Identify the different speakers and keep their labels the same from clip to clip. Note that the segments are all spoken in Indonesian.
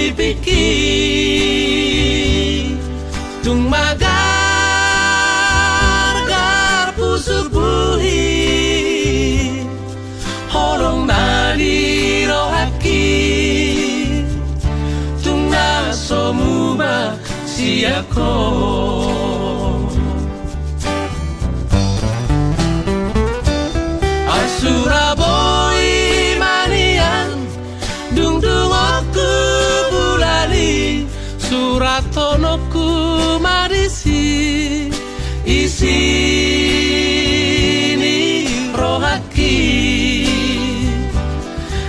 Speaker 1: lilipiki tung magar pusuk buhi holong nadi rohaki tung nasomuma siako Suraboi manian dung aku bulali suratonoku marisi isi ni rohaki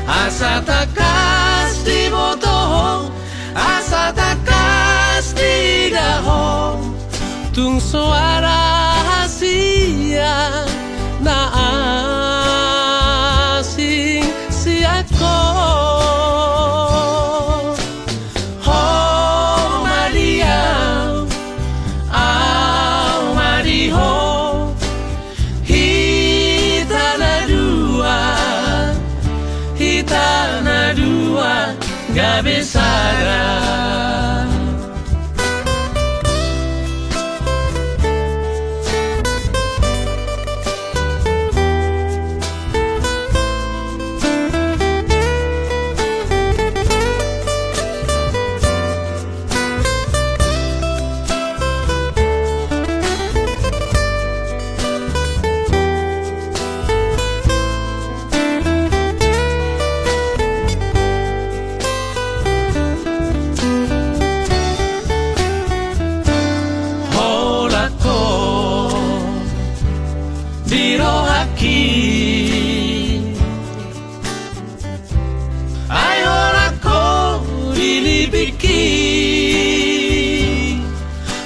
Speaker 1: asa takas di botoh asa takas di daho tung suara hasia na asing siako oh Maria au Mariho hitana dua gak besara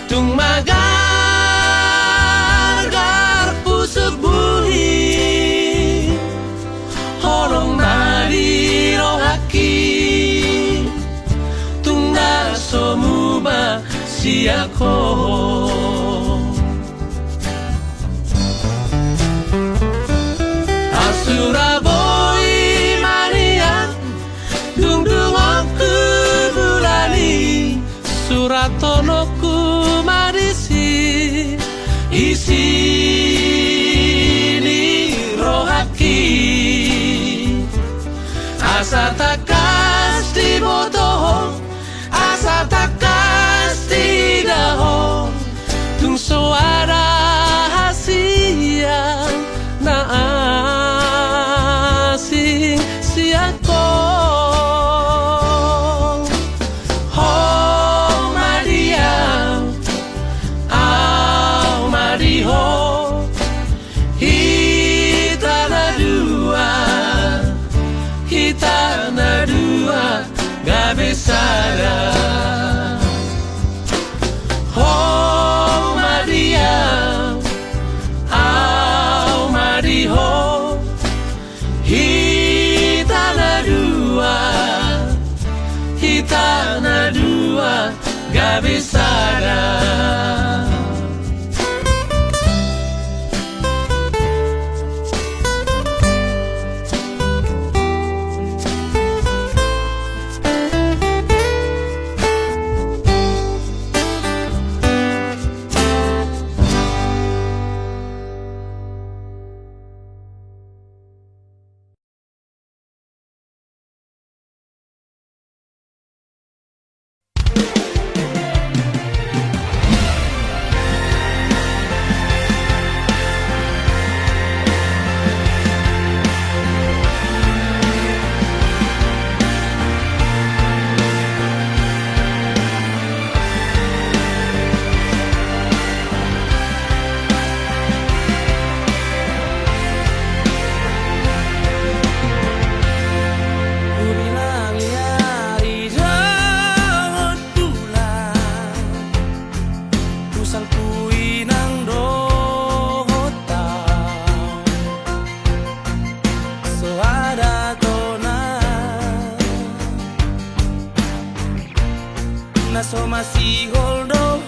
Speaker 1: tung magar pusuk buhi holong nadi rohaki tung nasomuma siako Suraboi manian dung aku bulali suratonoku marisi isi ni rohaki asa takas di botoh asa takas di daho tung suara hasia na asing siako oh Maria au Mariho hitana dua gak besara oh Maria au Mariho hitana dua gak besara
Speaker 2: so masih holdo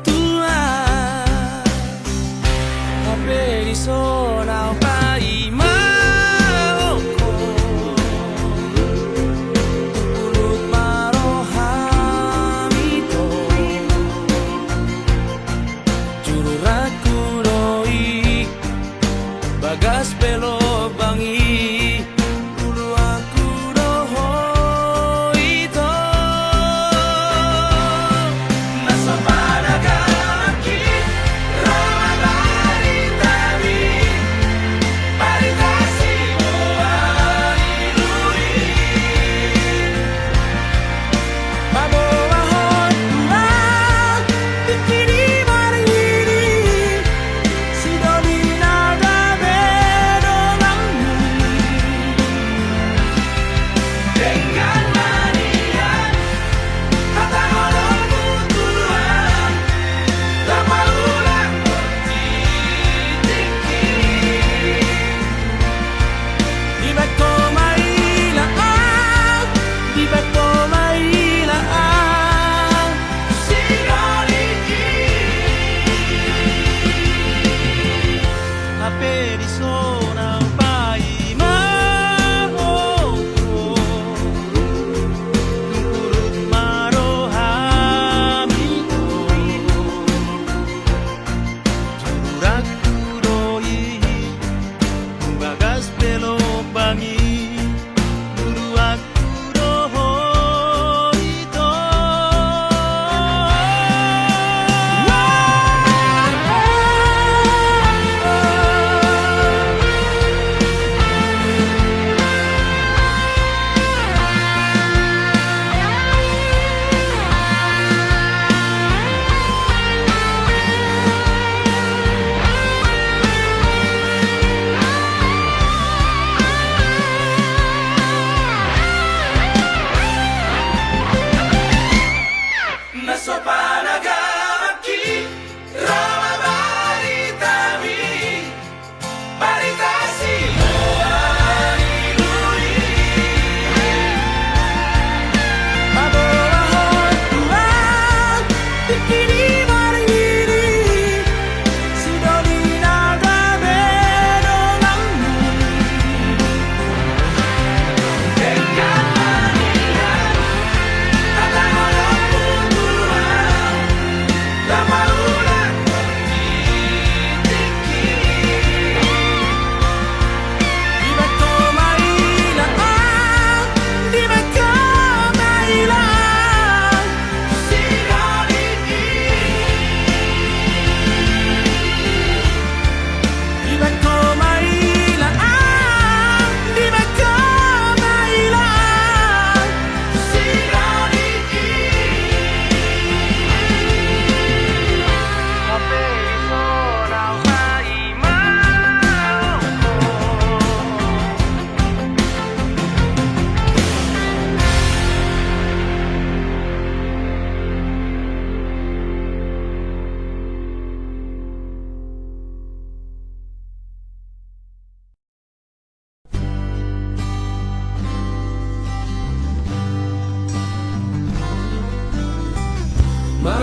Speaker 2: tua Hape di so now pai maoko Pulut ma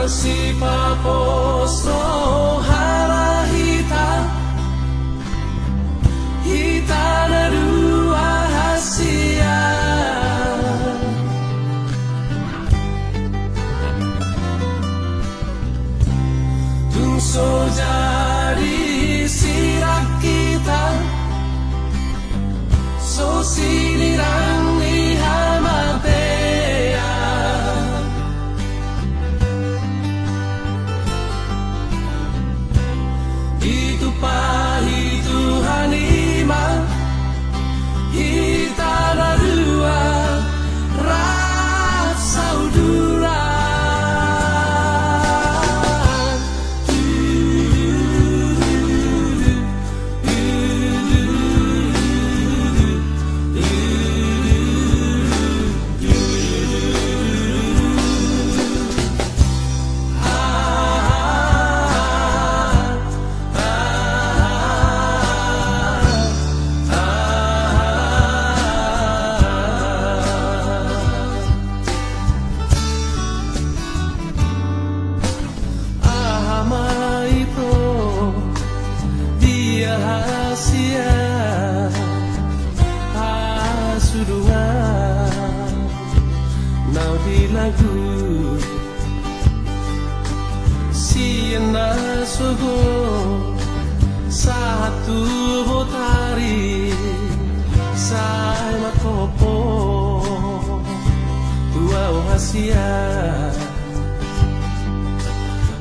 Speaker 1: masih paposo harahita hita na dua hasia tungso jadi sirak kita so sinirang ihamatea itu pahi Tuhan ima kita dua rasa udura rahasia asudungan nau di lagu siena sogo satu botari sai makopo tua rahasia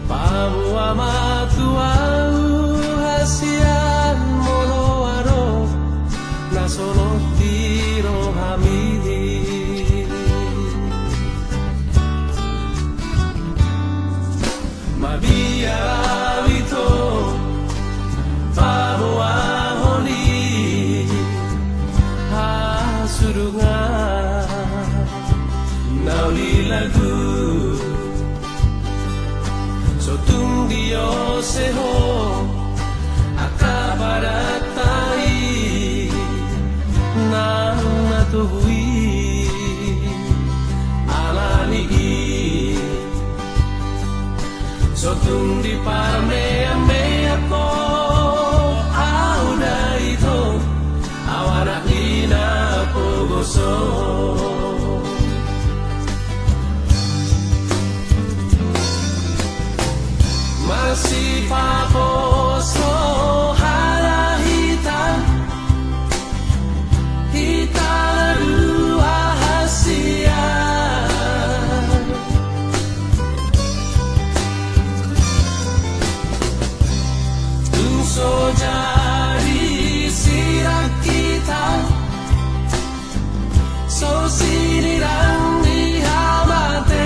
Speaker 1: pabu amatua hasian monoaro na solo tiro hamili mabia vito pabo ahoni hasurungan nauli lagu sotung dio seho akabaratai nang natuhui alani sotung di parme ame ako auda ito awana ina pogoso masih paposo harahita hita dua hasia tungso jadi sirak kita so sinirang ihamatea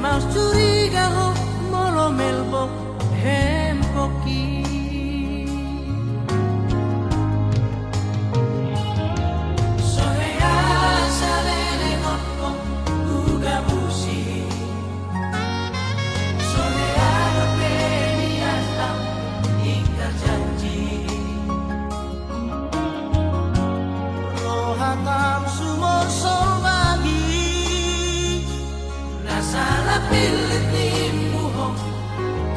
Speaker 2: Mas curiga ho molo melbo hempoki.
Speaker 1: Sohea salele ngoko uga busi. Sohea rapeni atam ingkar janji.
Speaker 2: Rohatam sumur solbagi
Speaker 1: Nasala pilit nimuho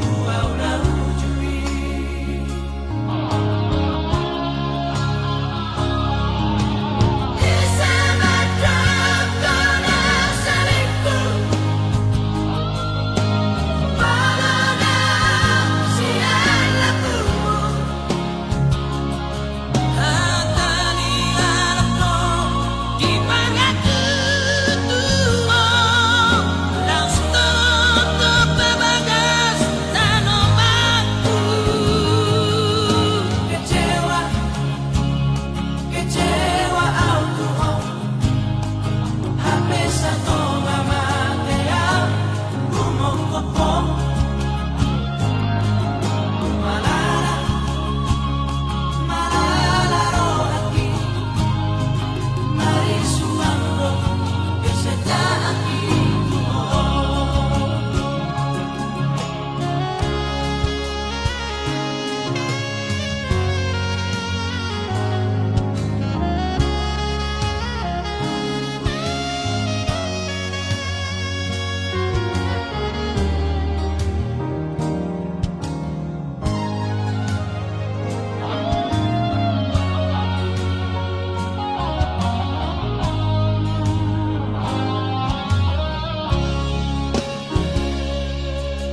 Speaker 1: tua udah ujui. Isama drop kona salingku. Malona siala kumu.
Speaker 2: Hatani alapno di pangatu tuo langsung tutup bebagas tanomanku.
Speaker 1: Kecewa, kecewa aku ho. Habis satu mama kaya ngomong kopong. Malala, malala rohaki. Mari sumanggo kesejahteraan itu ho.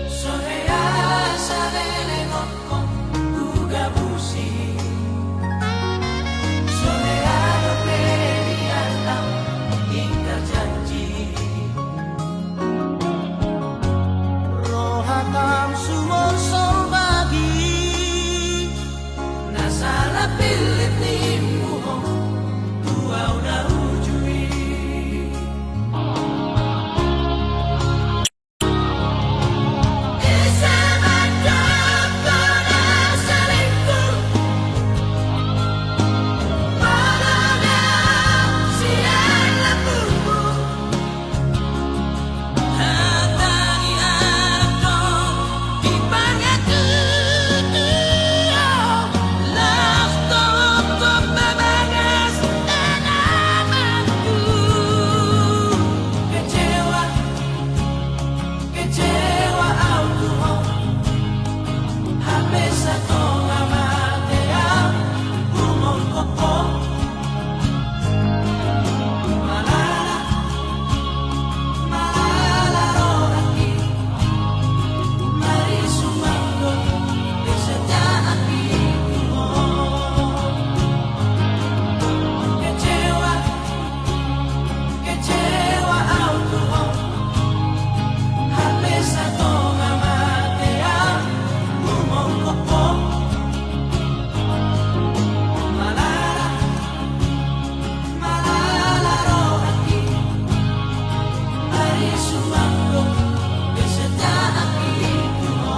Speaker 1: Sohea salele ngoko uga busi. Sohea rapeni atam ingkar janji.
Speaker 2: Rohatam sumur solbagi
Speaker 1: Nasala pilit nimuho tua udah ujui. Isama drop kona salingku. Malona siala kumu.
Speaker 2: Hatani alapno di pangatu tuo langsung tutup bebagas tanomanku.
Speaker 1: Kecewa, kecewa aku ho. Habis satu mama kaya ngomong kopong. Malala, malala rohaki. Mari sumanggo kesejahteraan itu ho. Kecewa, kecewa aku ho. Habis satu mama kaya ngomong kopong. Malala, malala rohaki. Mari sumanggo kesejahteraan itu ho.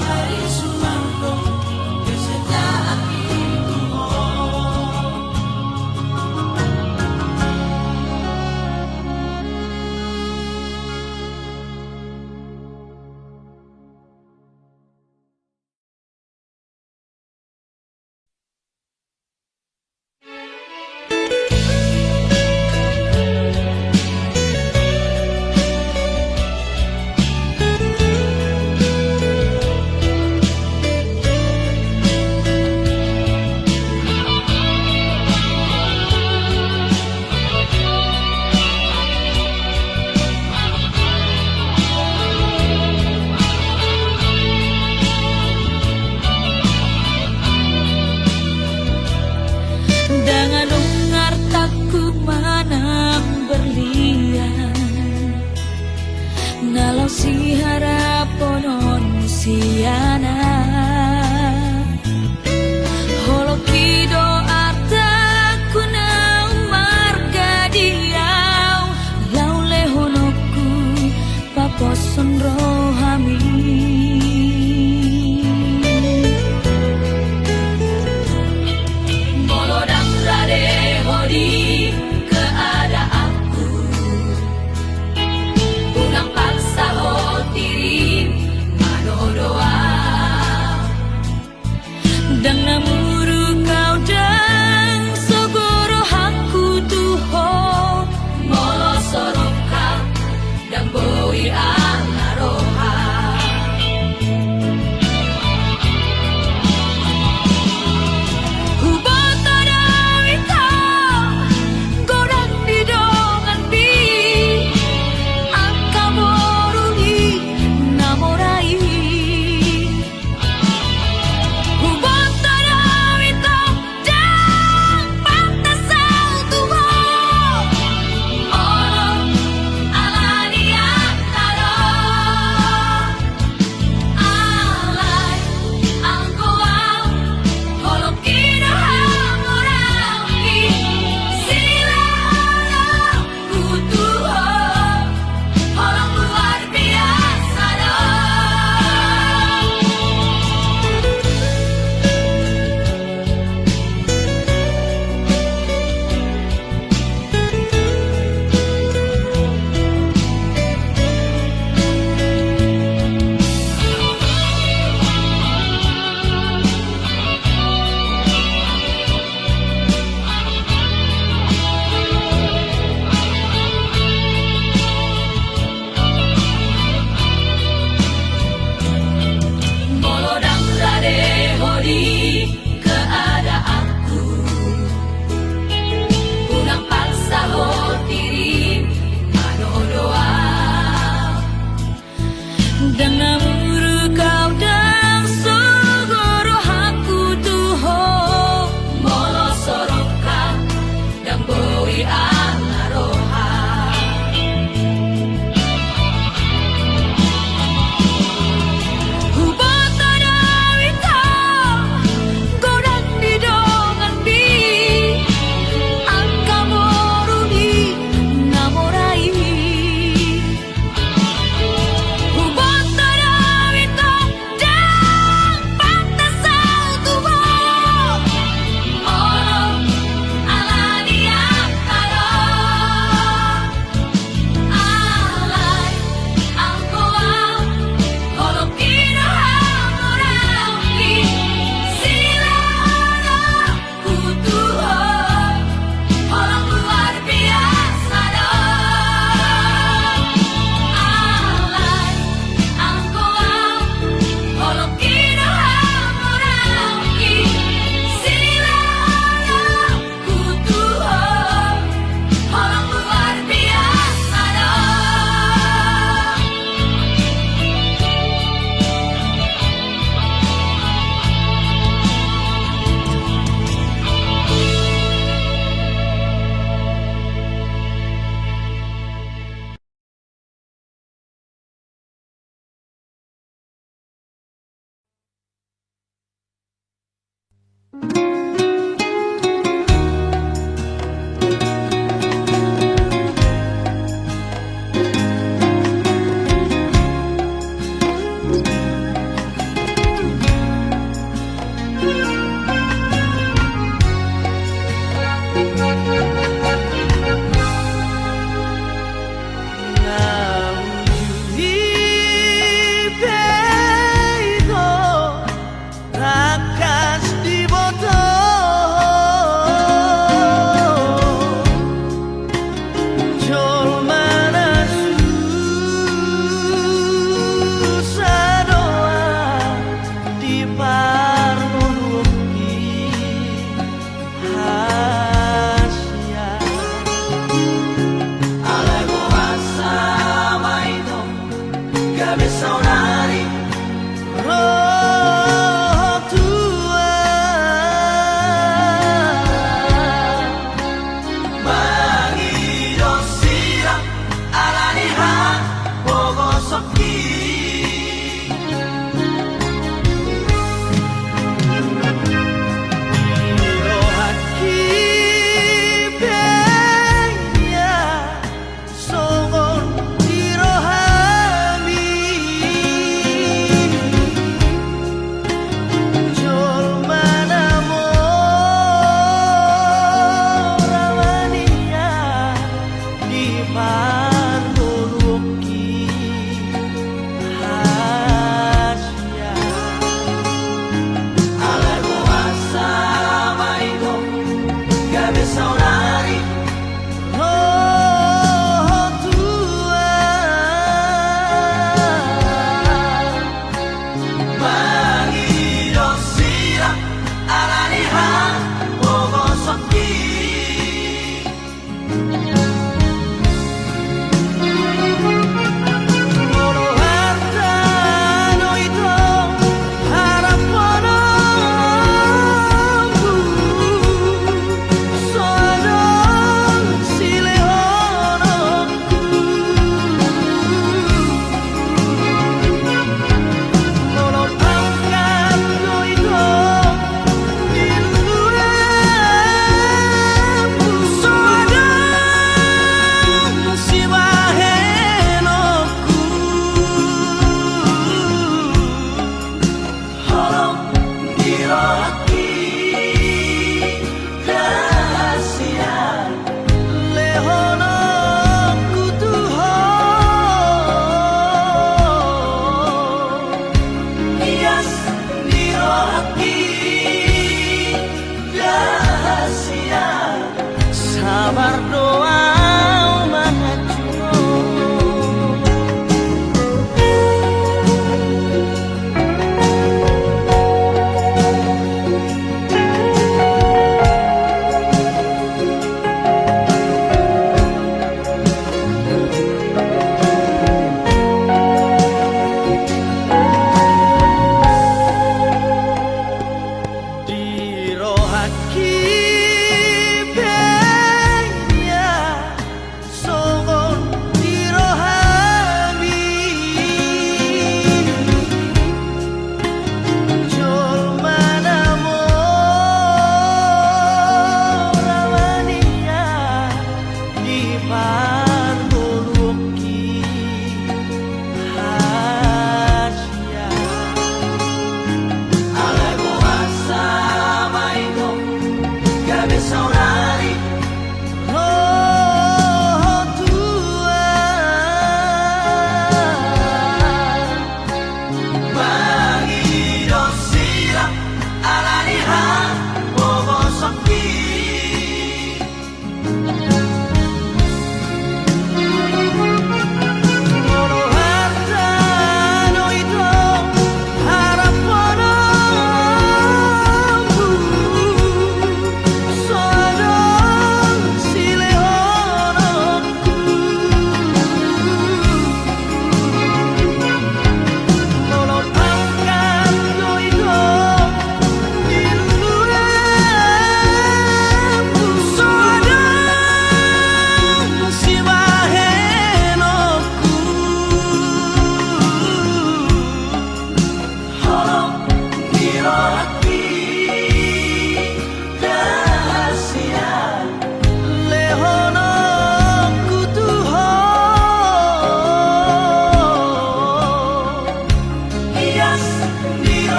Speaker 1: Mari sumanggo kesejahteraan itu ho.
Speaker 3: Dengan dengar takku manang berlian Nalau si haraponon siana Holokido artaku na marga diau Lau lehono rohami.
Speaker 2: Molodang rade hodi keadaanku, unang paksa hotirim mano doa.
Speaker 3: Dan namuru kau dan sogoro haku tuho.
Speaker 2: Molo sorokka dan boi alaro.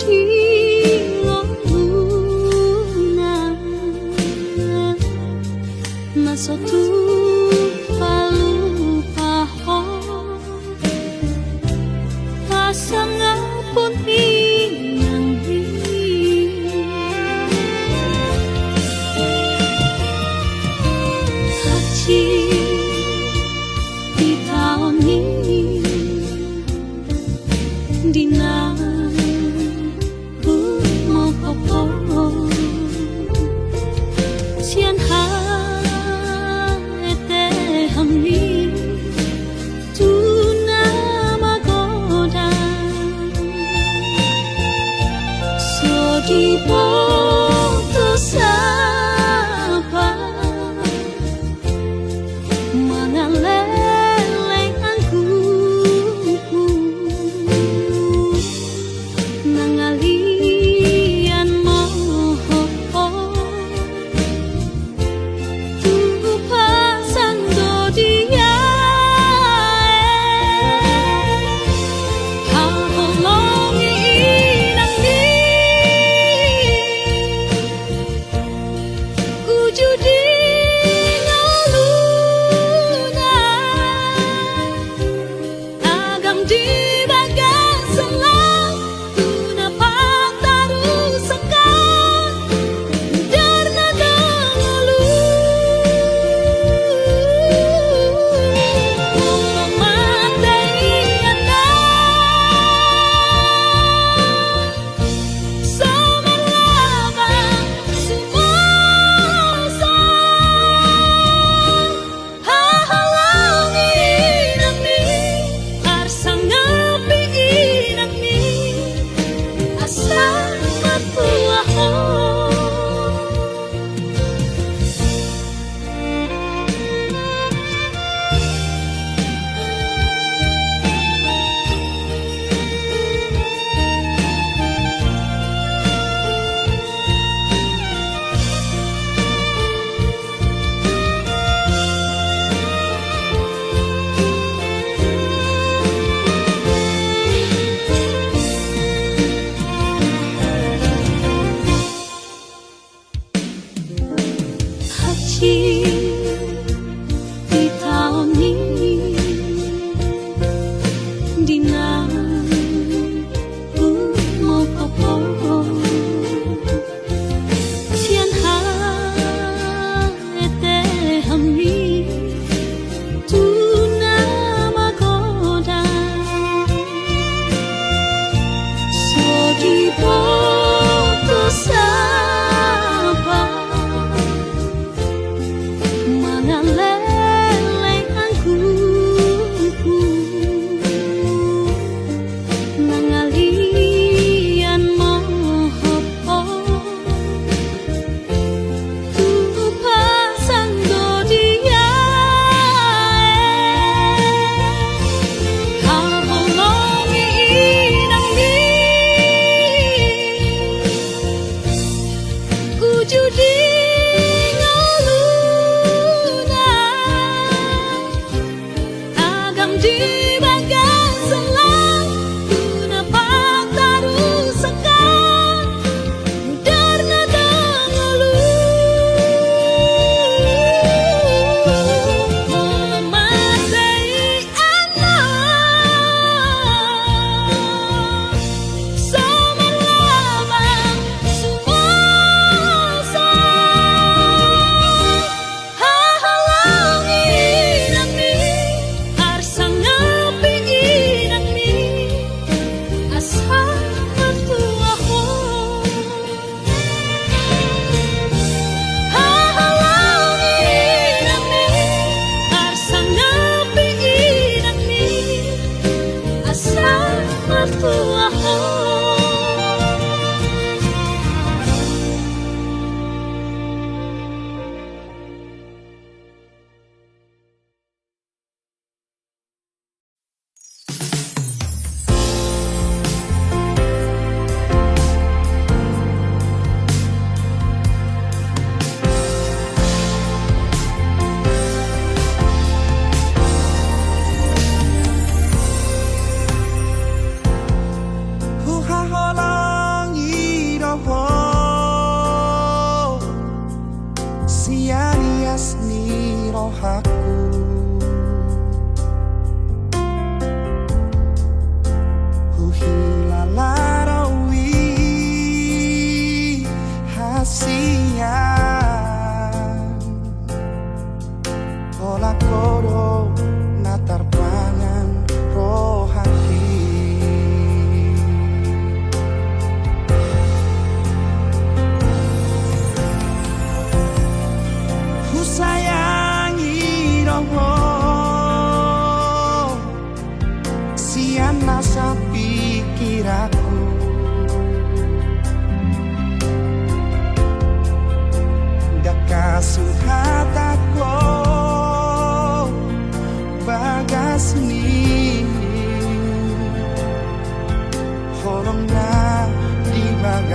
Speaker 3: di luna Masa tu palu paho Pasang pun inang Haji di tahun ini Dina mau kopo Sian ha ete hamni Tuna magoda So di boto sapa Mangaleleng angku Nangalian moho Tu pasando dia Haholongi nang ni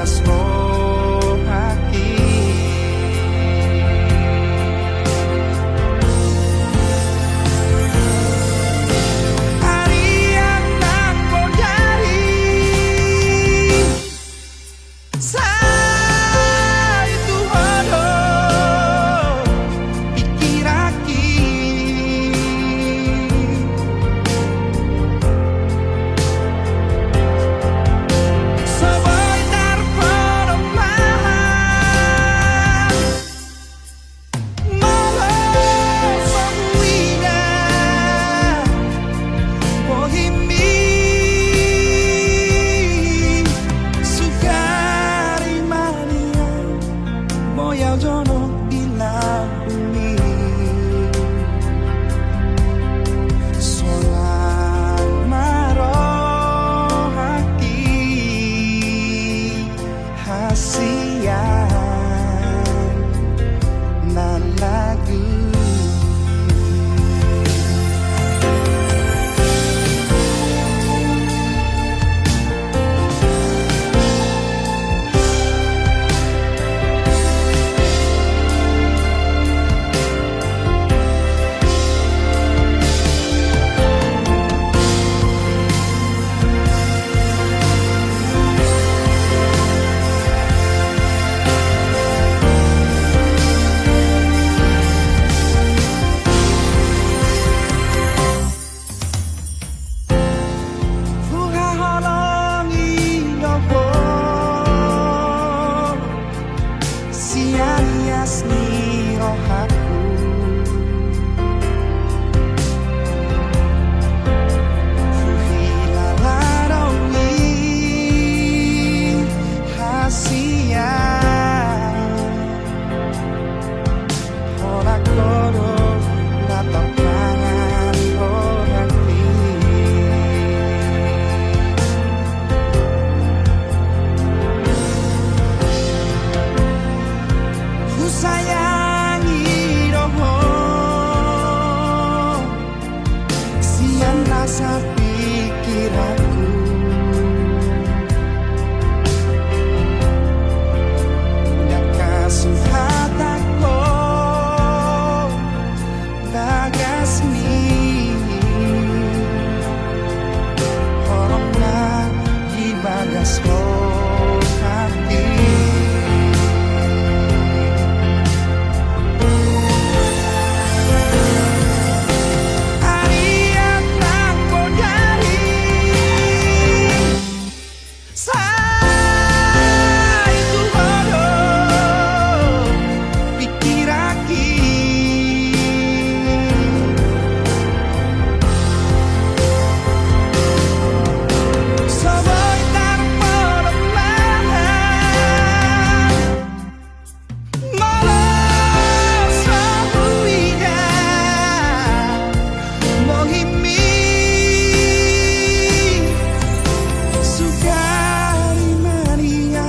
Speaker 4: bagas mo hati. Hari yang aku dari sa itu hodo pikir aki. Sabay darpanaman malas ang wina Bohimi sugari mania moya jono ilang bumi solang marohaki hasian na lagu. Sianias ni rohaku Fuhilalarawi hasia Horakoro natapangan rohati. Ku sayangi roho sian rasa pikiranku nakasuhatako bagas ni horong na ibagas mo hati. Hari yang aku dari sa itu hodo pikir aki. Sabay darpanaman malas ang wina Mohimi sugari mania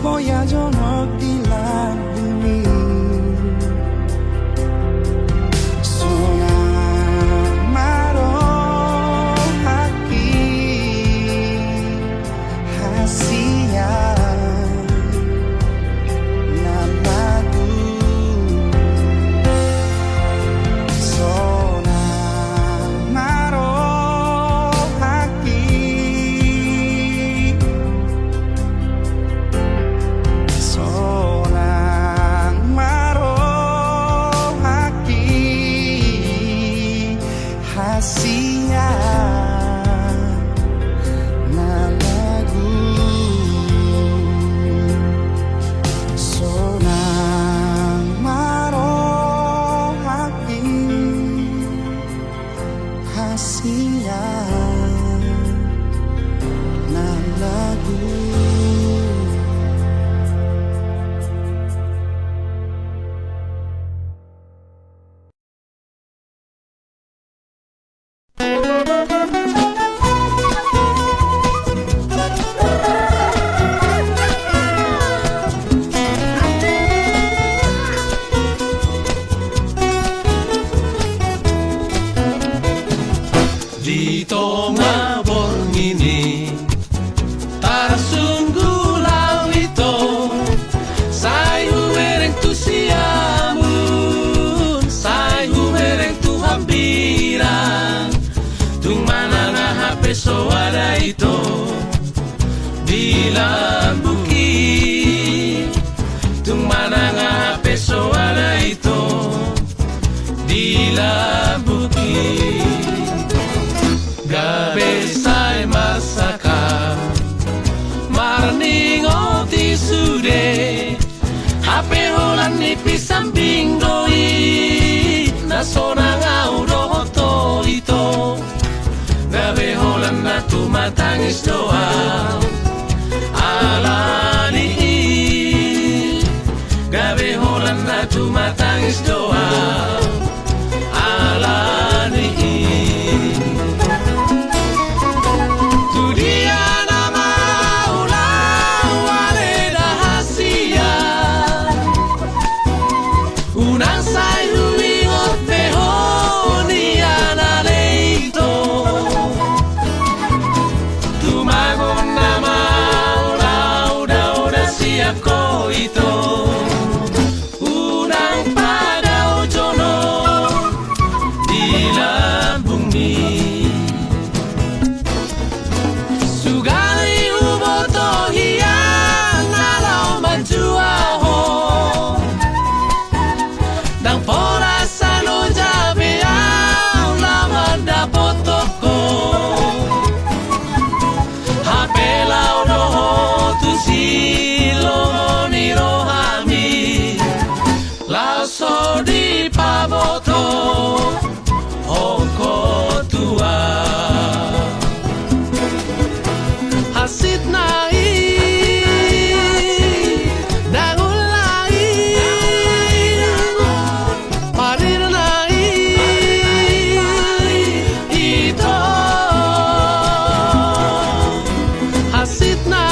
Speaker 4: moya jono ilang bumi sonang marohaki hasian na lagu. Sonang marohaki sonang marohaki hasian na lagu.
Speaker 5: samping doi na sonang auro to ito gabe holan na tumatangis doa alani gabe holan na tumatangis doa alani tu dia nama ulang wale rahasia unang say humingot pehonia na leito tumagon na maulaw na siap ko ito unang padaw jono di lambung ni sugali uboto hiyang alaw manjua ho nang pora sa lojabe ang laman na potoko hapelaw noho tu silo ni rohami laso di paboto hoko tua hasit na nangulai parir na ito hasit na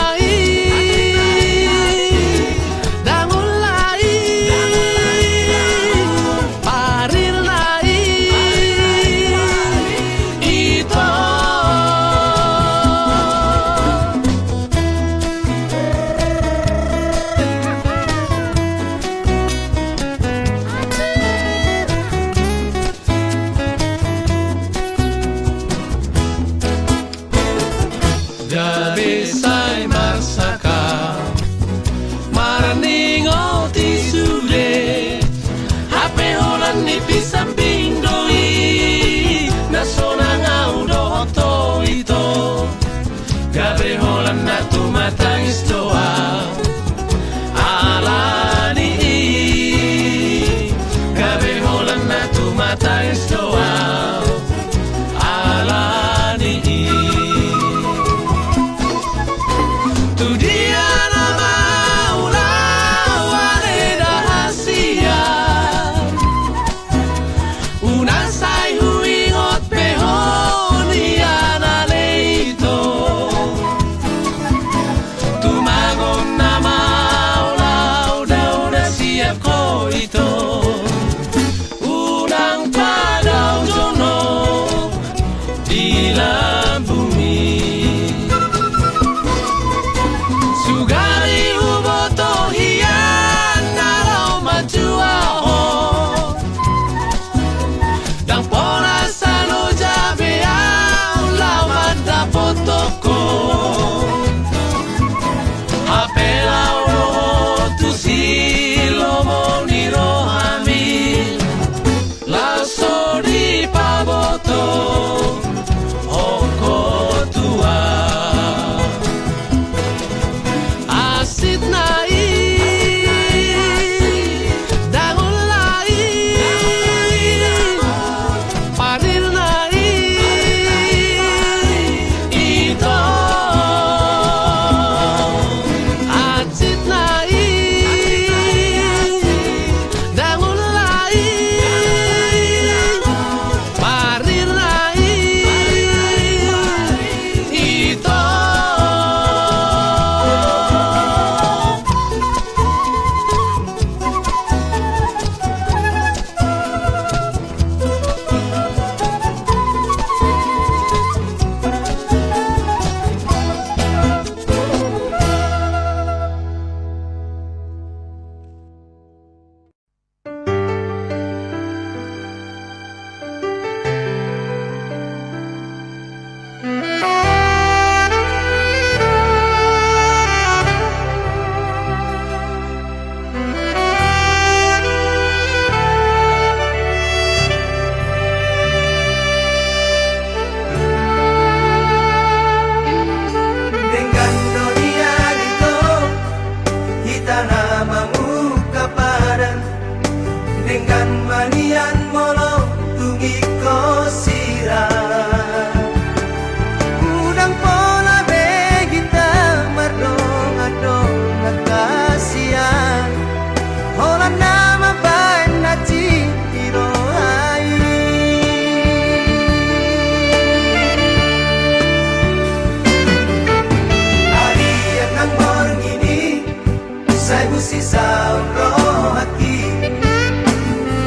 Speaker 4: Sai busi sauro haki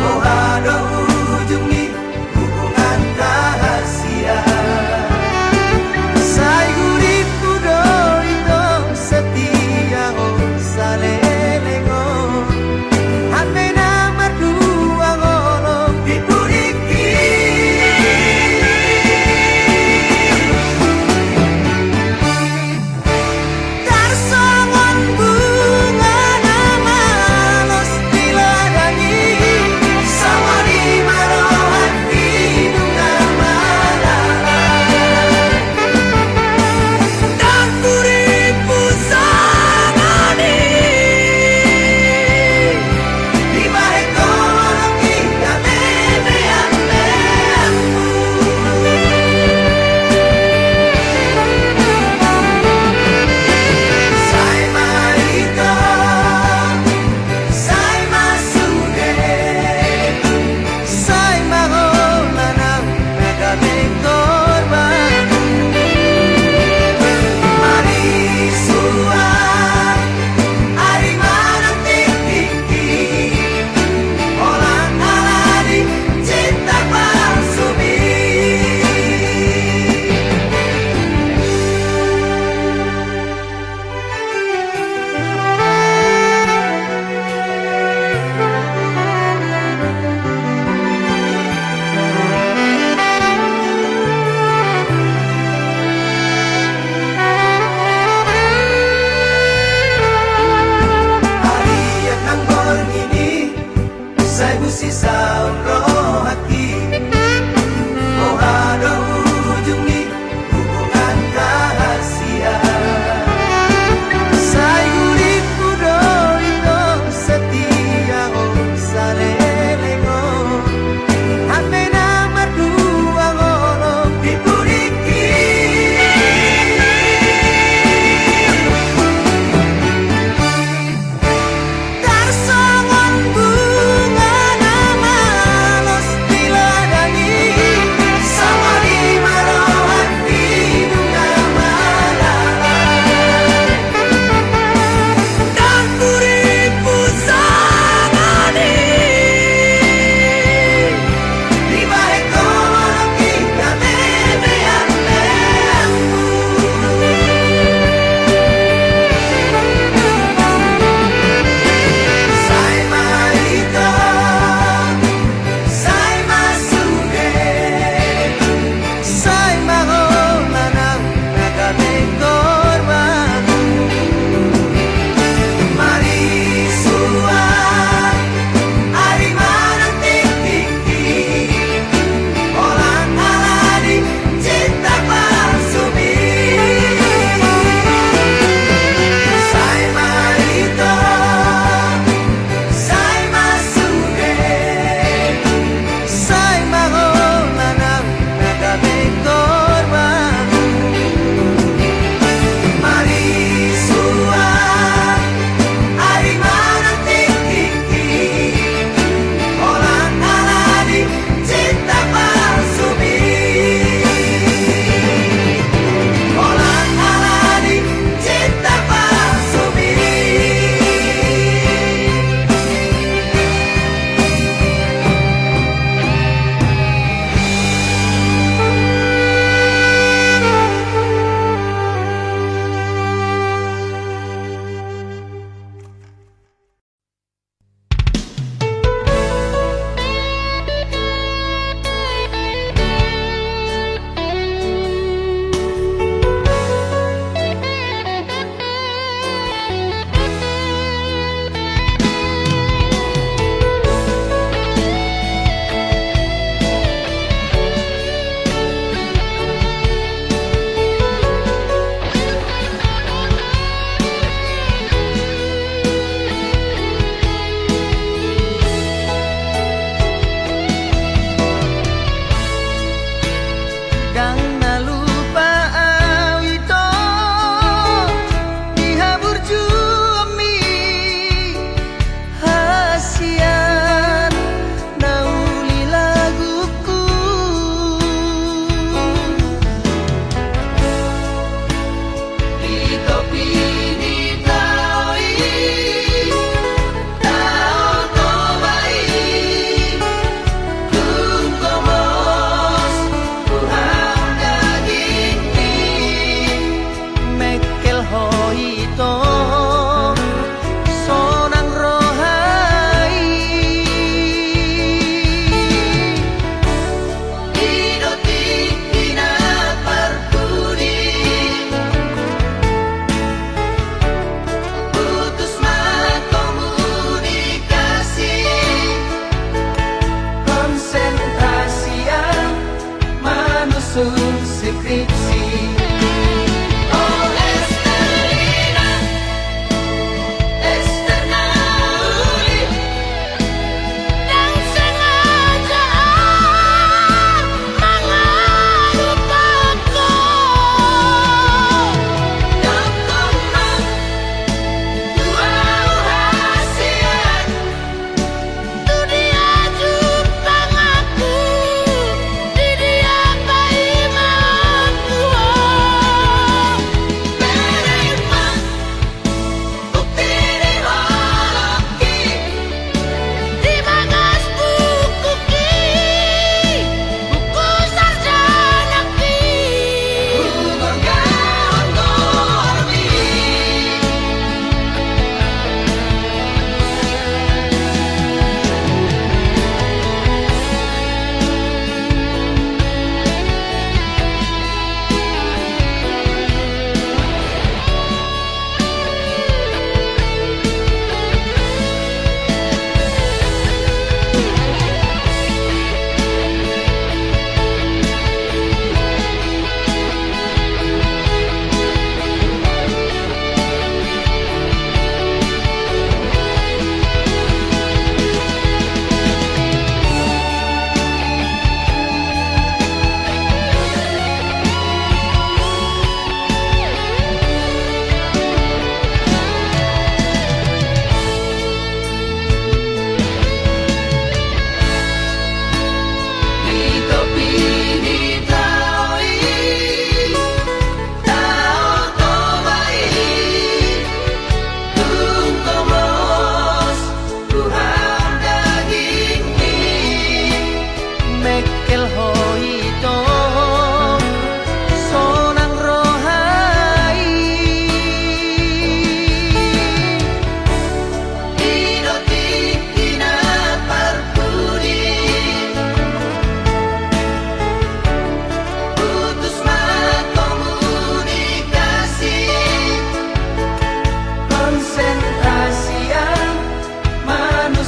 Speaker 4: Oh hado ujungi hubungan rahasia Sai guriku do itu setia oh salelengo Hame nama dua ngolong dipuriki Tarsongon bunga nama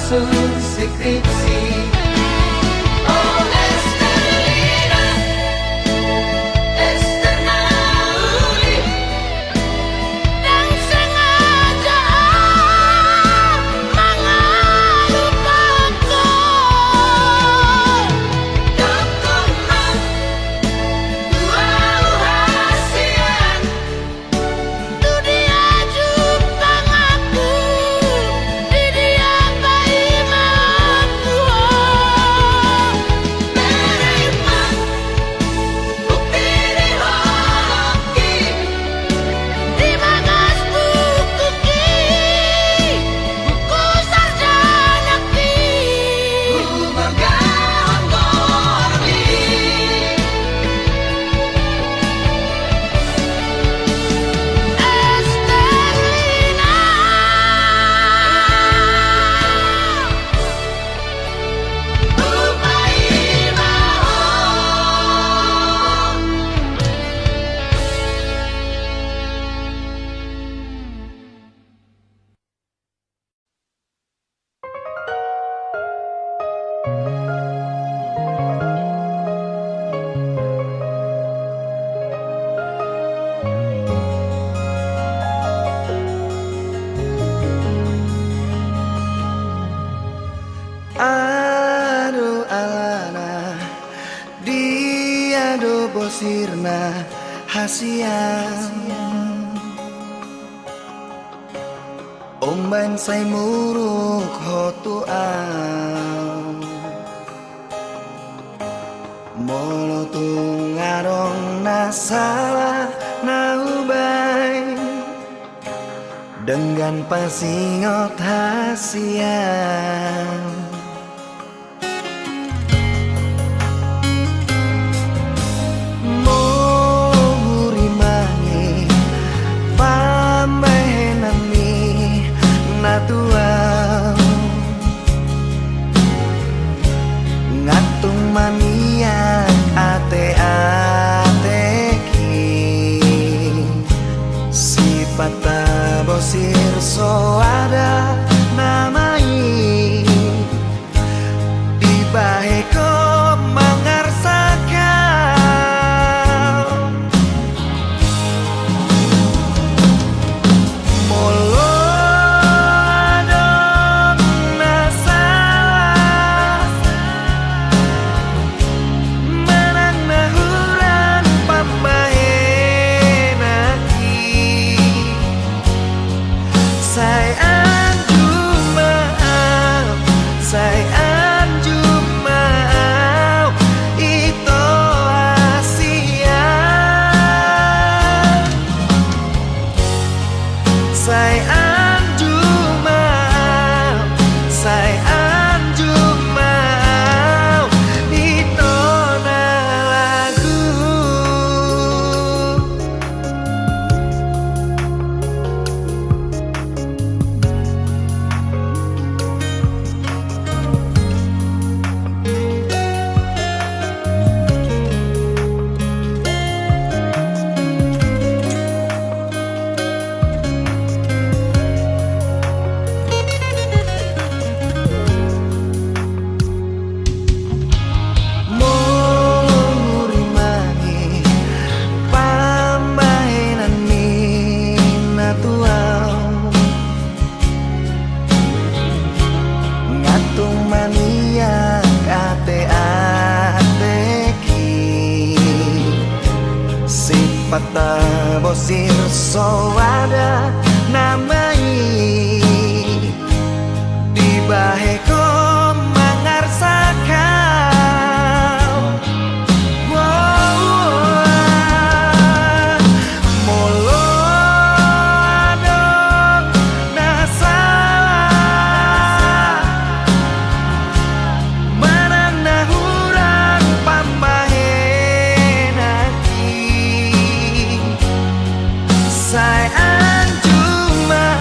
Speaker 4: maksud skripsi.
Speaker 2: Oh Esterlina, Esternauli, dan sengaja mengalukanku. Dokumen dua hasian, tu dia jumpa aku, di dia bayi matu. Menerima bukti di hoki, di bagas buku buku sarjana ku bergaun gormi. Esterlina, bayi mau.
Speaker 4: Aduh alana dia do bosirna hasian omban say muruk hotu ang molo tungarong nasalah naubay dengan pasingot hasian. Murimani pambahenami natuang ngatung maniak ate-ateki sipata bosir so ada namai di baheko mangarsakan molo adong nasalah menang nahuran pambahenaki say anju maaf say anju maaf itu hasian say anju maaf say anju maaf itu lagu. Murimani pambahenani natuang ngatung maniak ate-ateki sipata bosir so ada namai di baheko mangarsakan. Molo adong nasalah menang nahuran pambahenaki say anju maaf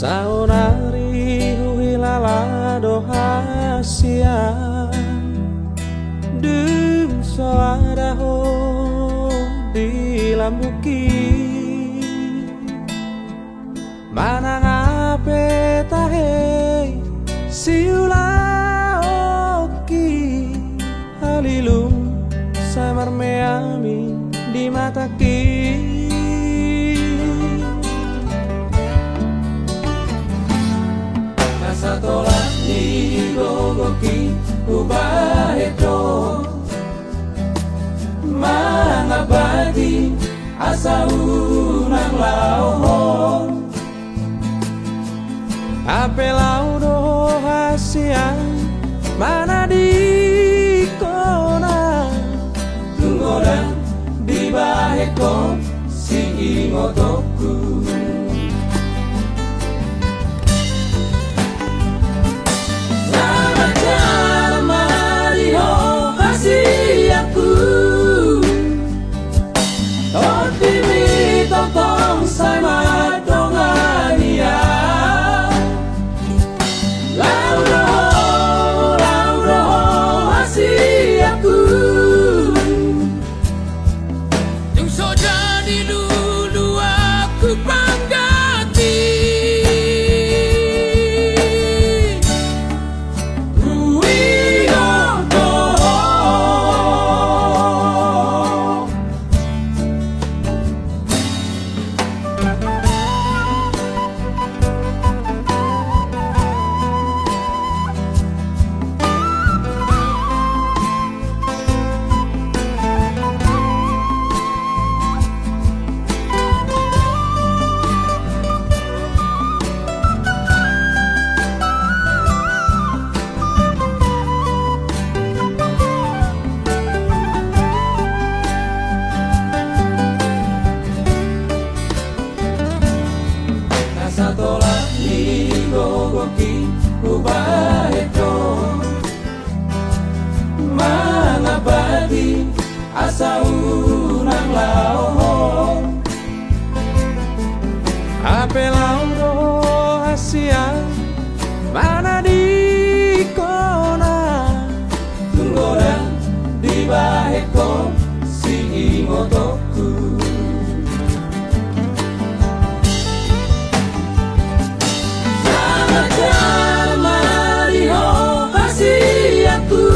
Speaker 4: Saunari huhilala doha sia Dum soadaho di lambuki Manang ape tahe siula oki Halilum samar meami di mataki Nasatolan di gogoki ubaheto Mangabadi asa unang lauhon Ape laudo hasian mana di kona Tunggodan di baheko si ingotoku Selamat jalan mariho hasiaku Totimi totong sama dongania Laudo hasiaku
Speaker 5: Yung soja di lulu aku panggati
Speaker 4: Ruigoto Nasatolan di gogoki ubaheto Mangabadi asa unang lauhon Ape laudo hasia mana di kona Tunggodan di baheko si ingotoku Selamat jalan mariho hasiaku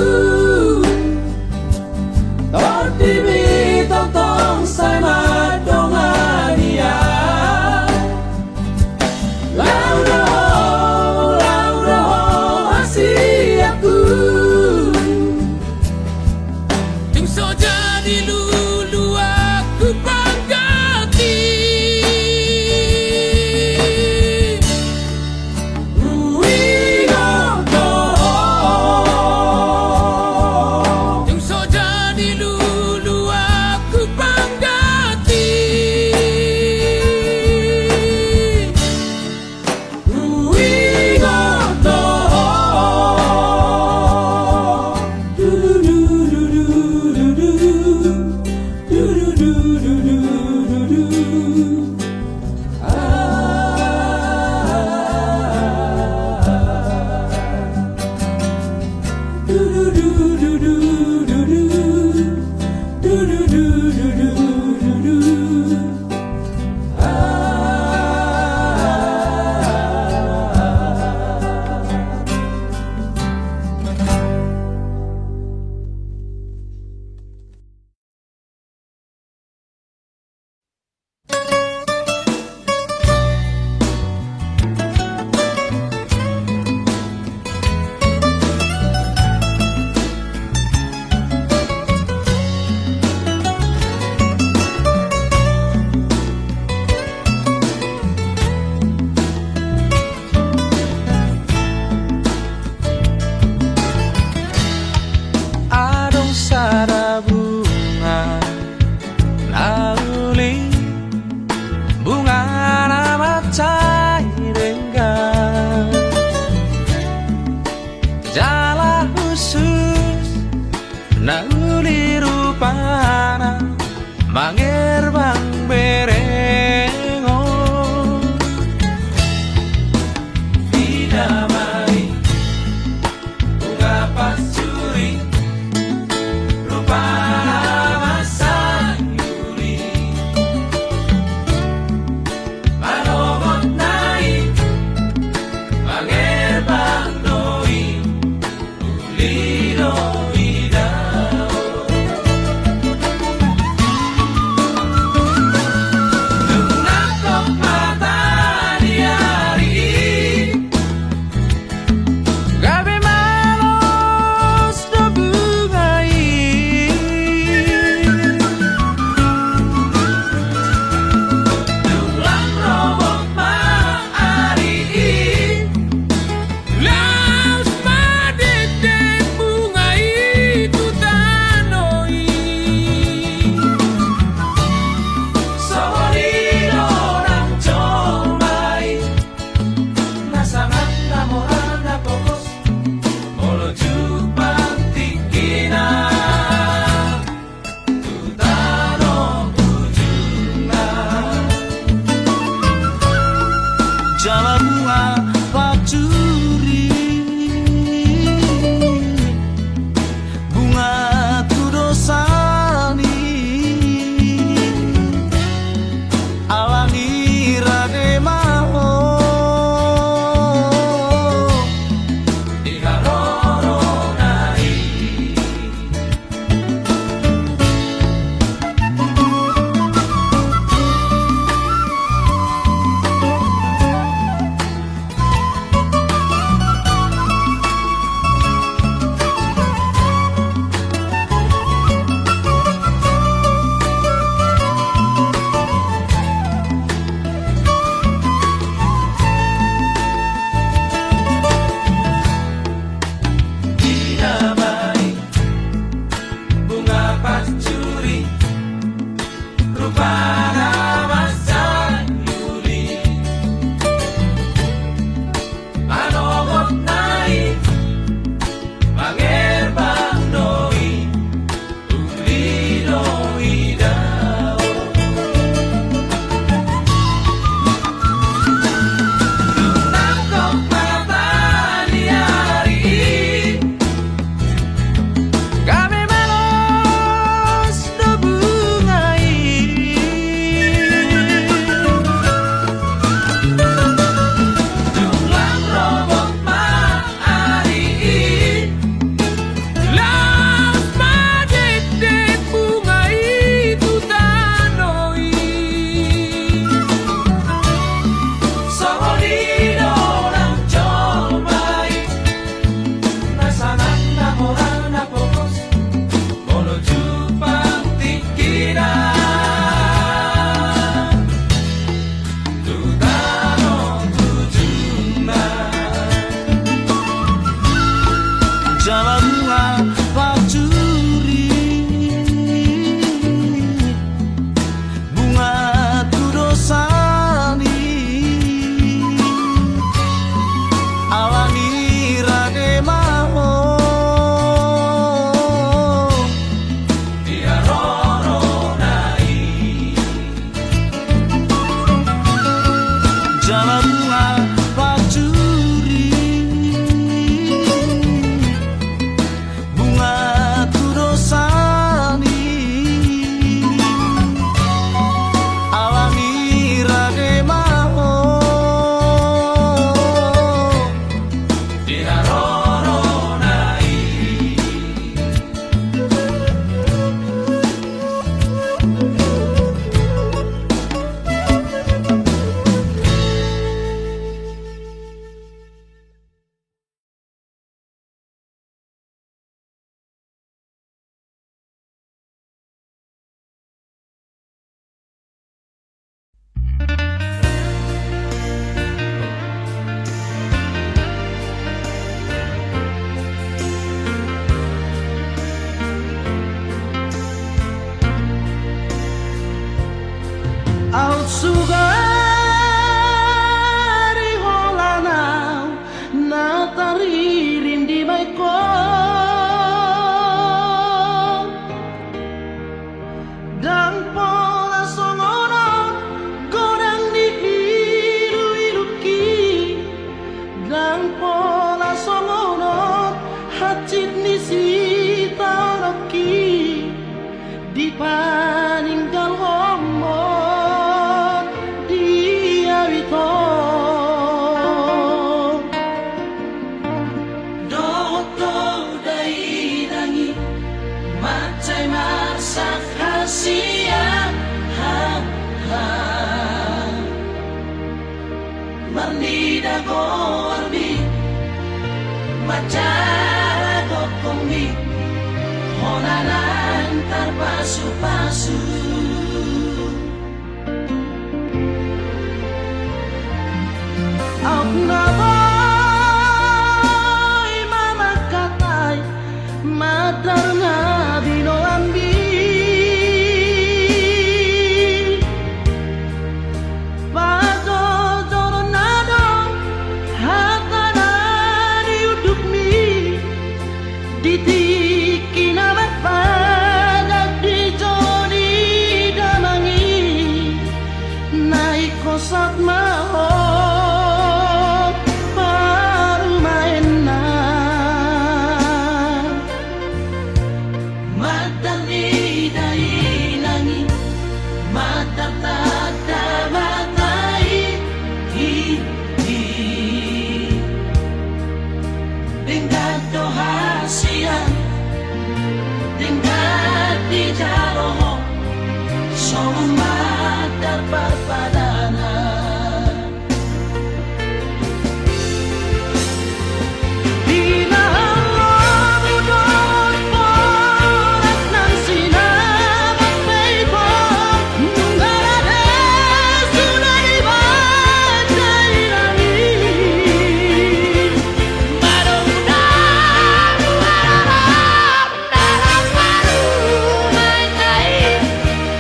Speaker 4: Totimi totong sama dongania Laudo hasiaku
Speaker 5: Yung soja di lulu aku panggati
Speaker 4: Ruigoto
Speaker 5: Yung soja di lulu aku panggati
Speaker 4: Ruigoto Adong sada bunga nauli bunga nama cairenggan jala khusus nauli rupana mangir bang berengo
Speaker 1: pada masa Yuli Manogot naik Mangerbang doi Uli doi dao Nangkok mata di hari Kami malos do bungai Jumlah robot maari
Speaker 5: Laos madedek bunga itu tanoi
Speaker 1: Songolido ng Jomay Nasanan na moral na pokos Molo jupang tikiran Tutanong tujuna
Speaker 4: Jalan bunga pacuri Bunga tudosani Alani rage maho
Speaker 1: Dia roronai
Speaker 4: Jalan bunga pacuri Bunga tudosani Alani rage maho
Speaker 1: Dia roronai
Speaker 4: Out sugari holanau nataririn di maiko dan pola songono gorang di ilu-iluki dan pola songono hacit ni sitanoki di paninggal homo dia wito
Speaker 1: Doto dai nangi Macai masak hasia ha ha Marnida gorbi Macara gokongi Honanan terpasu-pasu
Speaker 4: Out na boy mama katay madar na binoambi Pado doronado hatana diuduk mi ditiki nama panak di joni damangi naik kosat maho baru main na
Speaker 1: Matar ni dai nangi Matar tada matai Hi hi Dingado hasian Dingadi jaloho Sama matar parpadana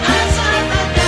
Speaker 2: Asal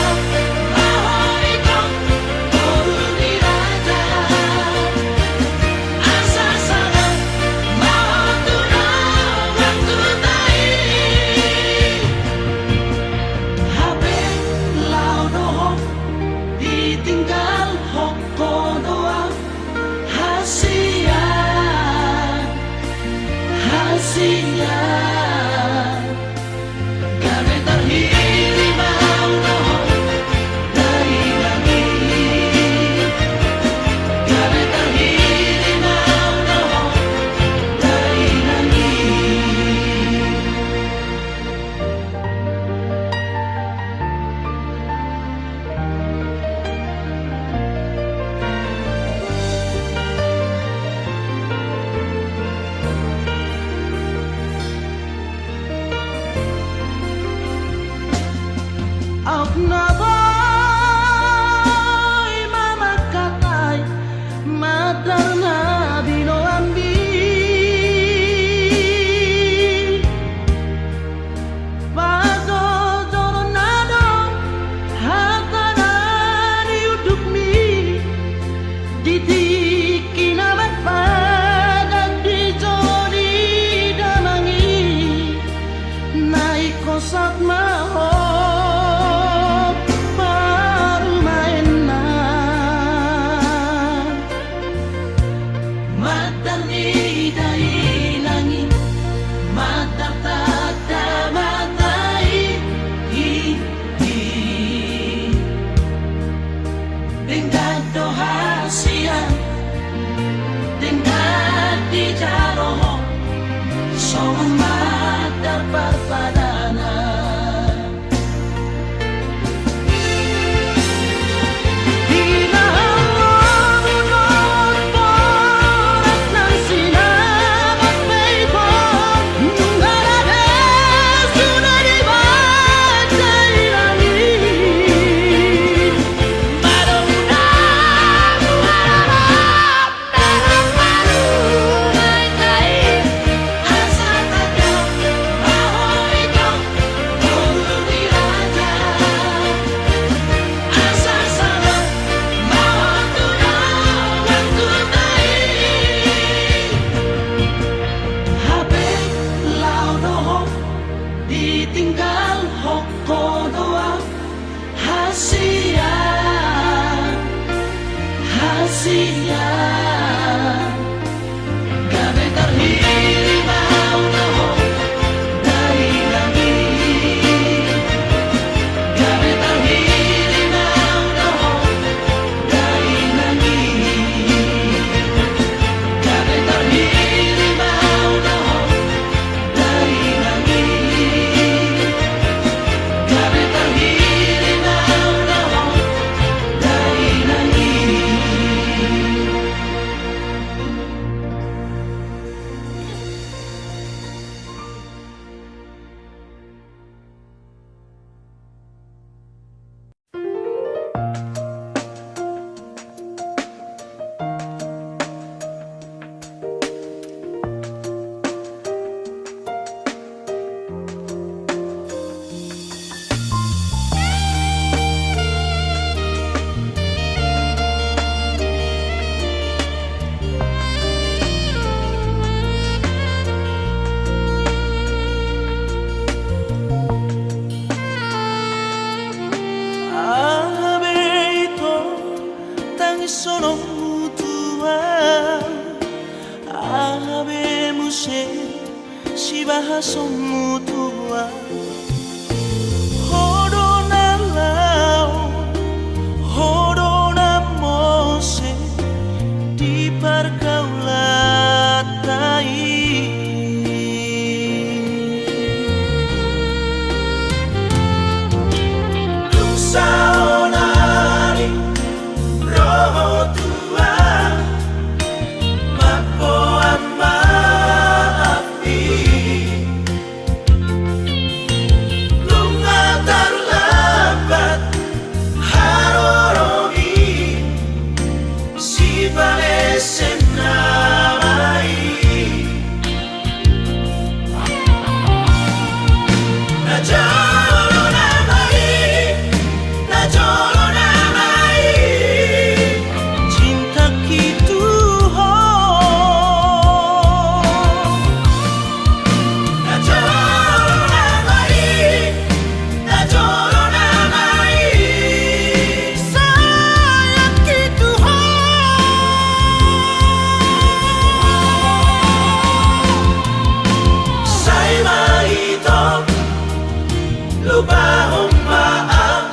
Speaker 1: umat terperpadanan. Di nahang unod porat ng sinabot baygon, nung arades sunod iba't ay langit.
Speaker 2: Maduna buharap narang-marunay tayo.
Speaker 1: Asa tagaw, ahoy ko, ulo di raja. Asa sarap, mahal tulang ang tunay. Habit lao doho, ditinggal hoko doa. Hasiya, hasiya. Gabi terhirimaw doho, dari langit. Gabi terhirimaw doho, dari langit. Gabi terhirimaw doho, dari langit. Gabi terhirimaw doho, dari langit.
Speaker 4: Ahabeito tangis sono mutua. Ahabe mushe shibaha son mutua. Horona lao, horona mose di pergaulatai. Saonari roho tua, mapoan maafi. Lunga tarulabat harorogi, si palesen namai. Najolo namai, najolo namai. Cinta kitu ho. Najolo namai, najolo namai. Sayang kitu ho. Say mahitong lubahong maang,